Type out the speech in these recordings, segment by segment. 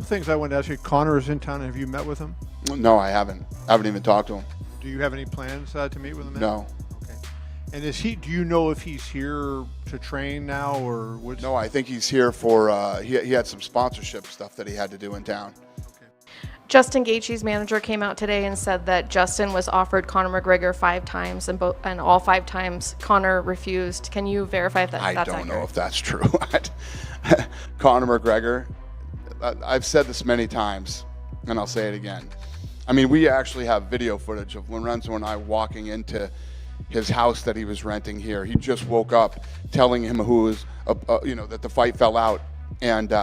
the things I wanted to ask you, Conor is in town. Have you met with him? No, I haven't. I haven't even talked to him. Do you have any plans to meet with him? No. Okay. And do you know if he's here to train now or what's? No, I think he's here for, he had some sponsorship stuff that he had to do in town. Justin Gaethje's manager came out today and said that Justin was offered Conor McGregor 5 times, and all 5 times Conor refused. Can you verify if that's accurate? I don't know if that's true. Conor McGregor, I've said this many times, and I'll say it again. I mean, we actually have video footage of Lorenzo and I walking into his house that he was renting here. He just woke up telling him that the fight fell out, and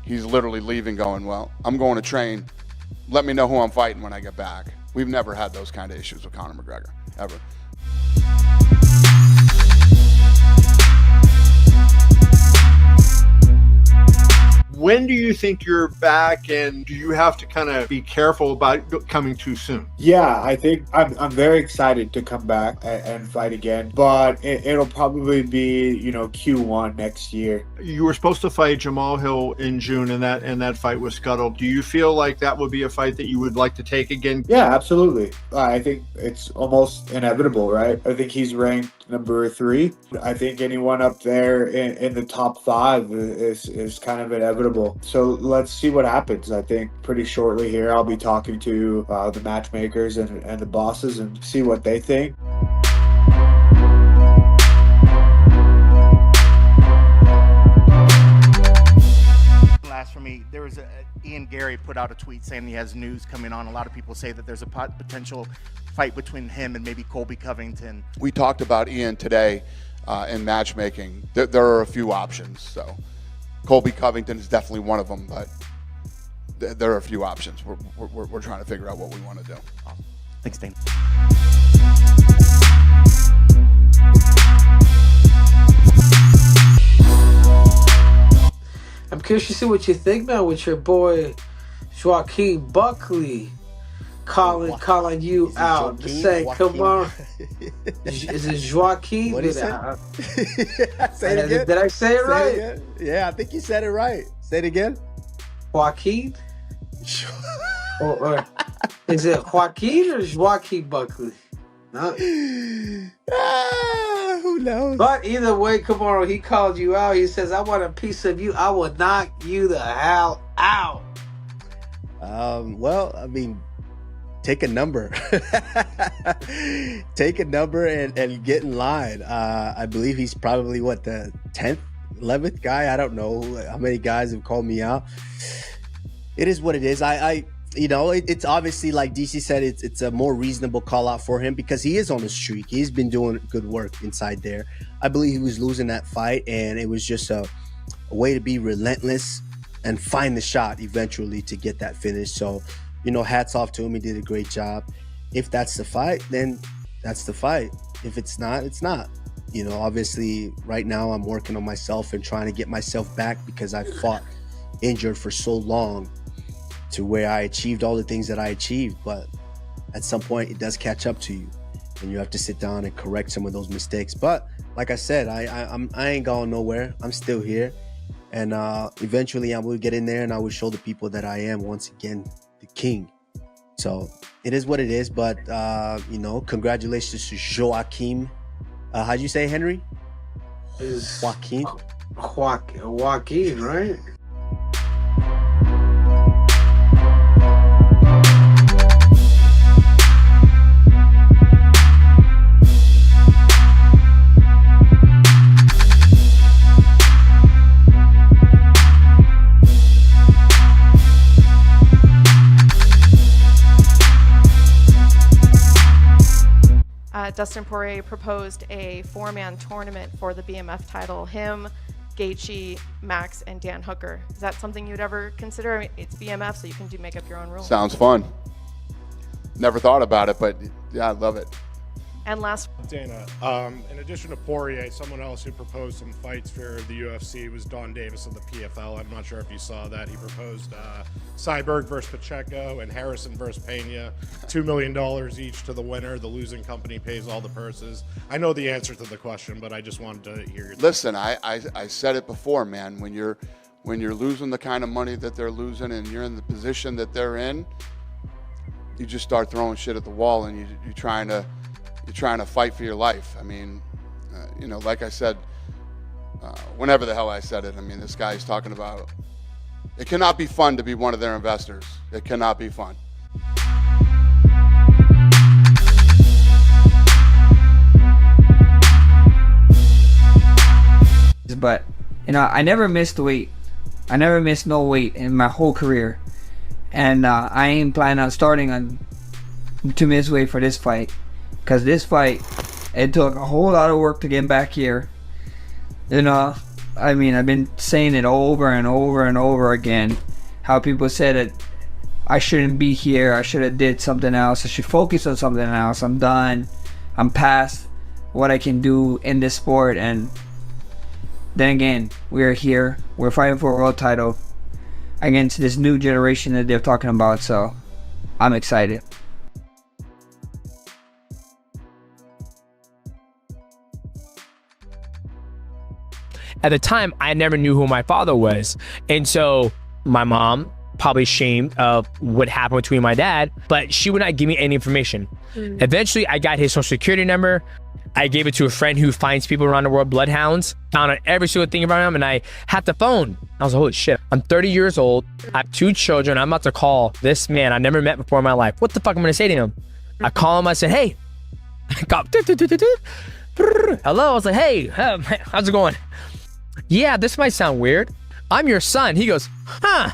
he's literally leaving going, well, I'm going to train. Let me know who I'm fighting when I get back. We've never had those kind of issues with Conor McGregor, ever. When do you think you're back, and do you have to kind of be careful about coming too soon? Yeah, I think I'm very excited to come back and fight again, but it'll probably be, Q1 next year. You were supposed to fight Jamal Hill in June, and that fight was scuttled. Do you feel like that would be a fight that you would like to take again? Yeah, absolutely. I think it's almost inevitable, right? I think he's ranked number 3. I think anyone up there in the top 5 is kind of inevitable. So let's see what happens. I think pretty shortly here I'll be talking to the matchmakers and the bosses and see what they think. Last for me, there was Ian Gary put out a tweet saying he has news coming on. A lot of people say that there's a potential fight between him and maybe Colby Covington. We talked about Ian today in matchmaking. There are a few options. So Colby Covington is definitely one of them, but there are a few options. We're trying to figure out what we want to do. Awesome. Thanks, Dane. I'm curious to see what you think now with your boy Joaquin Buckley calling you out. Saying, come on. Is it Joaquin? What did he say? Say it again. Did I say it right? Yeah, I think you said it right. Say it again. Joaquin? or is it Joaquin or Joaquin Buckley? No. Who knows? But either way, Kamaru, he called you out. He says, I want a piece of you. I will knock you the hell out. Well, I mean, take a number. Take a number and get in line. I believe he's probably, the 10th, 11th guy? I don't know how many guys have called me out. It is what it is. It's obviously, like DC said, it's a more reasonable call out for him because he is on a streak. He's been doing good work inside there. I believe he was losing that fight, and it was just a way to be relentless and find the shot eventually to get that finish. So, hats off to him. He did a great job. If that's the fight, then that's the fight. If it's not, it's not. Obviously, right now I'm working on myself and trying to get myself back because I fought injured for so long to where I achieved all the things that I achieved. But at some point, it does catch up to you, and you have to sit down and correct some of those mistakes. But like I said, I ain't going nowhere. I'm still here. And eventually I will get in there and I will show the people that I am once again the king. So it is what it is. But, congratulations to Joaquin. How'd you say, Henry? Joaquin? Joaquin, right? Dustin Poirier proposed a 4-man tournament for the BMF title. Him, Gaethje, Max, and Dan Hooker. Is that something you'd ever consider? I mean, it's BMF, so you can make up your own rules. Sounds fun. Never thought about it, but yeah, I love it. And last, Dana, in addition to Poirier, someone else who proposed some fights for the UFC was Don Davis of the PFL. I'm not sure if you saw that. He proposed Cyborg versus Pacheco and Harrison versus Pena, $2 million each to the winner. The losing company pays all the purses. I know the answer to the question, but I just wanted to hear your Listen, I said it before, man. When you're when you're losing the kind of money that they're losing and you're in the position that they're in, you just start throwing shit at the wall and you're trying to fight for your life. I mean, you know, like I said, whenever the hell I said it, I mean, this guy's talking about it cannot be fun to be one of their investors. It cannot be fun. But, you know, I never missed weight. I never missed no weight in my whole career. And I ain't planning on starting to miss weight for this fight. Because this fight, it took a whole lot of work to get back here. You know, I mean, I've been saying it over and over and over again. How people said that I shouldn't be here. I should have did something else. I should focus on something else. I'm done. I'm past what I can do in this sport. And then again, we're here. We're fighting for a world title against this new generation that they're talking about. So I'm excited. At the time, I never knew who my father was. And so my mom, probably ashamed of what happened between my dad, but she would not give me any information. Eventually, I got his social security number. I gave it to a friend who finds people around the world, bloodhounds, found out every single thing about him, and I had the phone. I was like, holy shit. I'm 30 years old. I have 2 children. I'm about to call this man I never met before in my life. What the fuck am I gonna say to him? I call him, I said, hey. I got, hello, I was like, hey, how's it going? Yeah, this might sound weird. I'm your son. He goes, huh,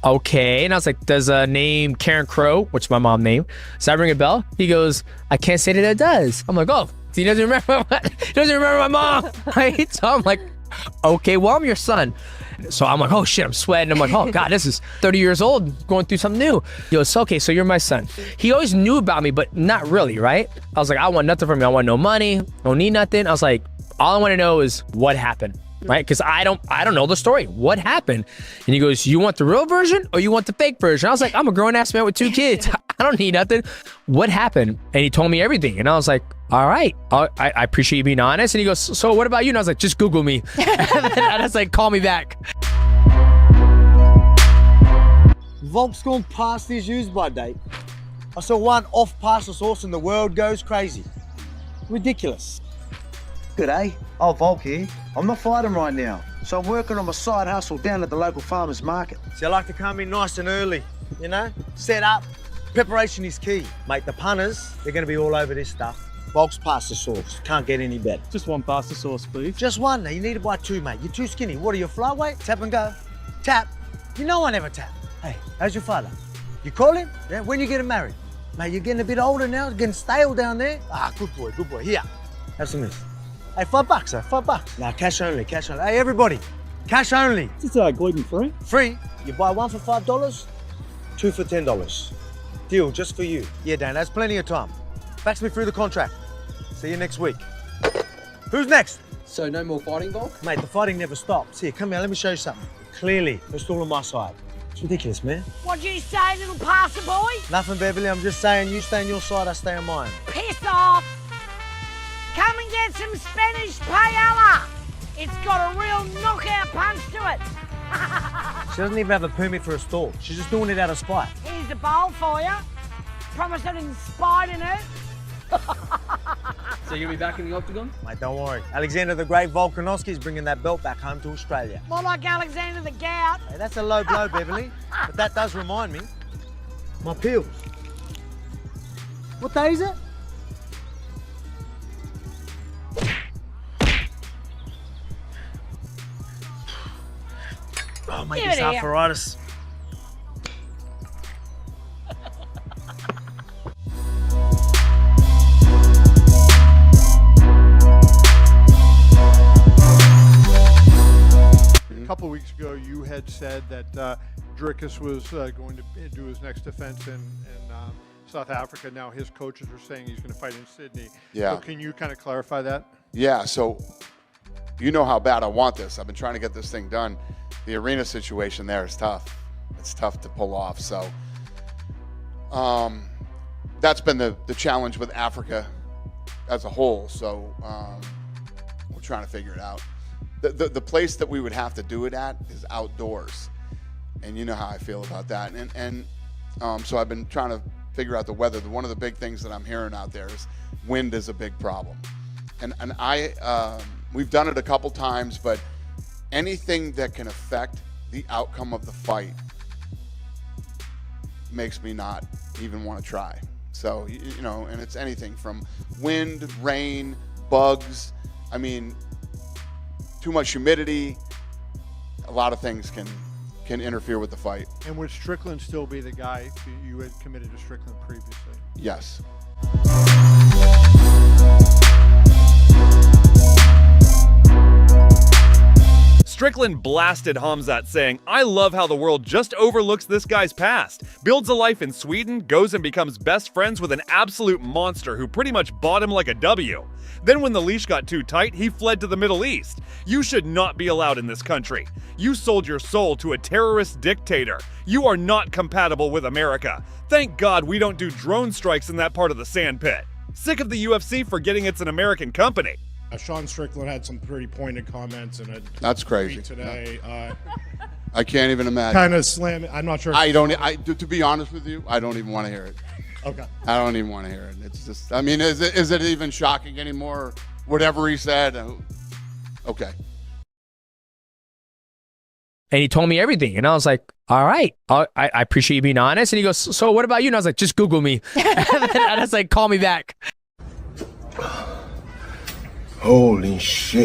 okay. And I was like, does a name Karen Crow, which is my mom's name, does that ring a bell? He goes, I can't say that it does. I'm like, oh, he doesn't remember he doesn't remember my mom, right? So I'm like, okay, well, I'm your son. So I'm like, oh shit, I'm sweating. I'm like, oh God, this is 30 years old, going through something new. He goes, okay, so you're my son. He always knew about me, but not really, right? I was like, I want nothing from you. I want no money, don't need nothing. I was like, all I want to know is what happened. Right? Because I don't know the story. What happened? And he goes, you want the real version or you want the fake version? I was like, I'm a grown-ass man with 2 kids. I don't need nothing. What happened? And he told me everything. And I was like, all right, I appreciate you being honest. And he goes, so what about you? And I was like, just Google me. And then I was like, call me back. Volk's gone past his use-by date. I saw one off-pasta sauce and the world goes crazy. Ridiculous. G'day, oh Volk here. I'm not fighting right now, so I'm working on my side hustle down at the local farmer's market. So I like to come in nice and early, you know? Set up. Preparation is key. Mate, the punters, they're gonna be all over this stuff. Volk's pasta sauce, can't get any better. Just one pasta sauce, please. Just one, now you need to buy 2, mate. You're too skinny. What are you, flyweight? Tap and go. Tap. You know I never tap. Hey, how's your father? You call him? Yeah, when you getting married? Mate, you're getting a bit older now, getting stale down there. Ah, good boy, good boy. Here, have some of this. Hey, $5, sir, $5. Nah, cash only, cash only. Hey, everybody, cash only. Is this gluten-free? Free. You buy 1 for $5, 2 for $10. Deal just for you. Yeah, Dan, that's plenty of time. Fax me through the contract. See you next week. Who's next? So no more fighting, Volk? Mate, the fighting never stops. Here, come here, let me show you something. Clearly, it's all on my side. It's ridiculous, man. What'd you say, little passer boy? Nothing, Beverly. I'm just saying you stay on your side, I stay on mine. Piss off! Come and get some Spanish paella. It's got a real knockout punch to it. She doesn't even have a permit for a stall. She's just doing it out of spite. Here's the bowl for you. Promise I didn't spite in it. So you'll be back in the octagon? Mate, don't worry. Alexander the Great Volkanovski is bringing that belt back home to Australia. More like Alexander the Gout. Hey, that's a low blow, Beverly. But that does remind me. My pills. What day is it? Oh, mate, this arthritis. A couple of weeks ago, you had said that Dricus was going to do his next defense in South Africa. Now his coaches are saying he's going to fight in Sydney. Yeah. So can you kind of clarify that? Yeah, so you know how bad I want this. I've been trying to get this thing done. The arena situation there is tough. It's tough to pull off. So that's been the challenge with Africa as a whole. So we're trying to figure it out. the place that we would have to do it at is outdoors, and you know how I feel about that. And so I've been trying to figure out the weather. One of the big things that I'm hearing out there is wind is a big problem, and we've done it a couple times, but anything that can affect the outcome of the fight makes me not even want to try. So, you know, and it's anything from wind, rain, bugs. I mean, too much humidity. A lot of things can interfere with the fight. And would Strickland still be the guy you had committed to Strickland previously? Yes. Strickland blasted Khamzat, saying, "I love how the world just overlooks this guy's past, builds a life in Sweden, goes and becomes best friends with an absolute monster who pretty much bought him like a W. Then when the leash got too tight, he fled to the Middle East. You should not be allowed in this country. You sold your soul to a terrorist dictator. You are not compatible with America. Thank God we don't do drone strikes in that part of the sandpit. Sick of the UFC forgetting it's an American company." Sean Strickland had some pretty pointed comments in a That's crazy. tweet today. I can't even imagine. Kind of slam. I'm not sure. To be honest with you, I don't even want to hear it. Okay. I don't even want to hear it. It's just, I mean, is it even shocking anymore? Whatever he said. Okay. And he told me everything. And I was like, all right, I appreciate you being honest. And he goes, so what about you? And I was like, just Google me. And I was like, call me back. Holy shit.